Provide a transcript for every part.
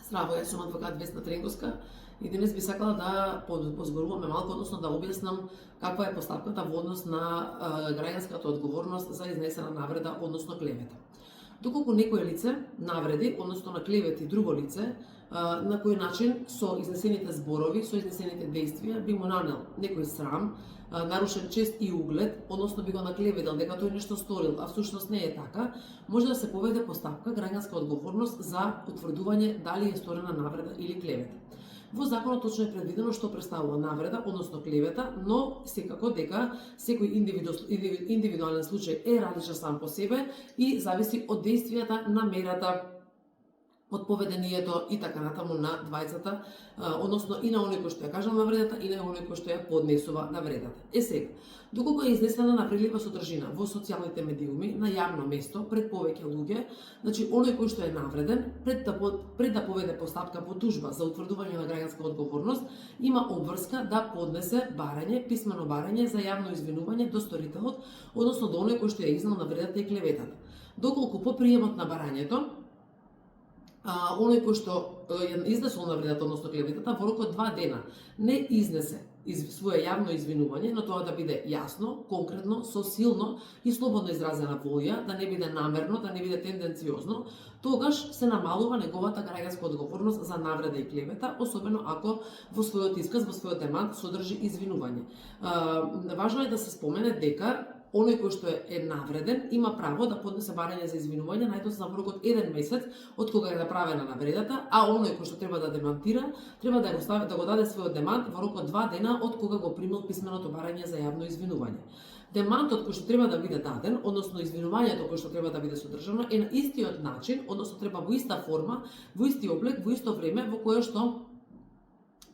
Здраво, јас сум адвокат Весна Тренгоска и денес би сакала да позборуваме малку, односно да објаснам каква е постапката во однос на граѓанската одговорност за изнесена навреда, односно клевета. Доколку некое лице навреди, односно наклевети друго лице, на кој начин со изнесените зборови, со изнесените действија би му нанел некој срам, нарушен чест и углед, односно би го наклеветил дека тој нешто сторил, а всушност не е така, може да се поведе постапка граѓанска одговорност за утврдување дали е сторена навреда или клевета. Во законот точно е предвидено што представува навреда, односно клевета, но секако дека секој индивидуален случај е различен сам по себе и зависи од действијата, намерата, од поведението и така натаму на двајцата, односно и на оној кој што ја кажа навредата и на оној кој што ја поднесува навредата. Сега, доколку е изнесена навредлива содржина во социјалните медиуми на јавно место пред повеќе луѓе, значи оној кој што е навреден пред да поведе постапка по тужба за утврдување на граѓанска одговорност, има обврска да поднесе барање, писмено барање за јавно извинување до сторителот, односно до оној кој што ја изнел навредата и клеветата. Доколку по приемот на барањето оној кој што ја изнесол навредата, односно клеветата, во рок од 2 дена не изнесе своје јавно извинување, но тоа да биде јасно, конкретно, со силно и слободно изразена волја, да не биде намерно, да не биде тенденциозно, тогаш се намалува неговата граѓанска одговорност за навреда и клевета, особено ако во својот исказ, во својот демант содржи извинување. Важно е да се спомене дека оној кој што е навреден има право да поднесе барање за извинување најдоцна во рок од 1 месец од кога е направена навредата, а оној кој што треба да демантира, треба да го даде својот демант во рок од 2 дена од кога го примил писменото барање за јавно извинување. Демантот кој што треба да биде даден, односно извинувањето кој што треба да биде содржано, е на истиот начин, односно треба во иста форма, во исти облек, во исто време во кое што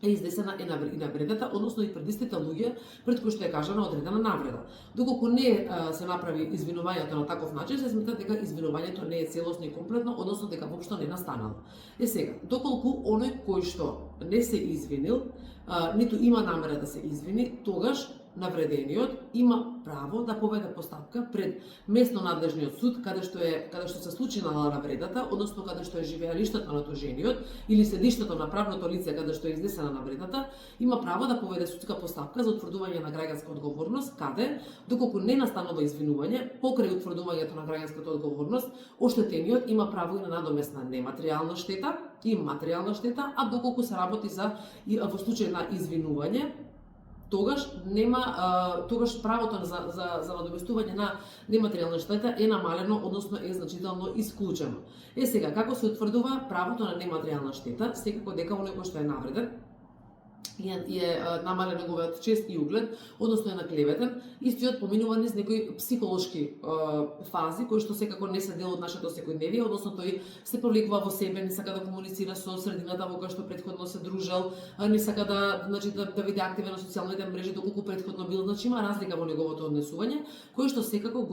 е изнесена и навредата, односно и пред истите луѓе пред кои што е кажана одредена навреда. Доколку не се направи извинувањето на таков начин, се смета дека извинувањето не е целосно и комплетно, односно дека воопшто не настанало. Сега, доколку оној кој што не се извинил, ниту има намера да се извини, тогаш навредениот има право да поведе постапка пред местно надлежниот суд каде што се случила навредата, односно каде што е живеалиштето на тужениот или седиштето на правното лице каде што е изнесена навредата, има право да поведе судска постапка за утврдување на граѓанска одговорност, каде доколку не настанува извинување покрај утврдувањето на граѓанската одговорност, оштетениот има право и на надомесна нематеријална штета и материјална штета, а доколку се работи во случај на извинување, тогаш правото за надоместување на нематеријална штета е намалено, односно е значително исклучено. Сега, како се утврдува правото на нематеријална штета? Секако дека оној кој што е навреден е намален неговиот чест и углед, односно е наклеветен, истиот поминува низ некои психолошки фази кои што секако не се дел од нашето секојдневие, односно тој се повлекува во себе, не сака да комуницира со средината во која што претходно се дружел, не сака да биде активен на социјалните мрежи доколку претходно бил, значи има разлика во неговото однесување, кој што секако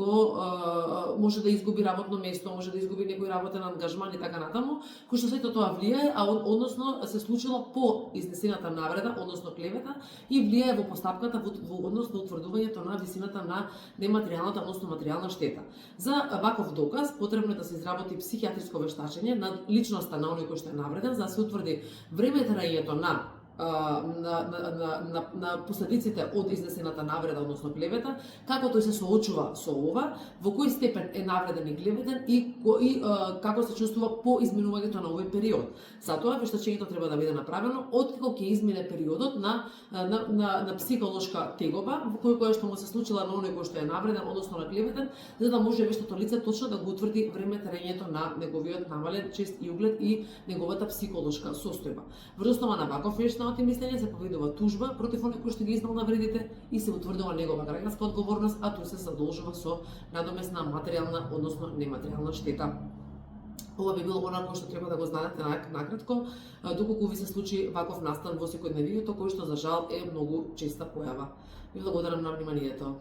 може да изгуби работно место, може да изгуби некој работен ангажман и така натаму, кој што сето тоа влијае, односно се случило по изнесената навреда, односно клевета, и влијае во постапката во однос на утврдувањето на висината на нематеријалната, односно материјална штета. За ваков доказ потребно е да се изработи психијатриско вештачење на личноста на оној кој што е навреден, за да се утврди време траењето на последиците од изнесената навреда, односно клевета, како тој се соочува со ова, во кој степен е навреден и клеветен и како се чувствува по изминувањето на овој период. Затоа вештачењето треба да биде направено откако ќе измине периодот на психолошка тегоба, во која што му се случила на оној кој што е навреден, односно на клеветен, за да може вештото лице точно да го утврди време траењето на неговиот намален чест и углед и неговата психолошка состојба. Врз основа на ваков вештач мислење се поведува тужба против оној кој што ги изнел навредите и се утврдува негова граѓанска одговорност, а тој се задолжува со надомесна материјална, односно нематеријална штета. Ова би било онако што треба да го знаете накратко, доколку ви се случи ваков настан во секојдневието, кој што за жал е многу честа појава. Ви благодарам на вниманието.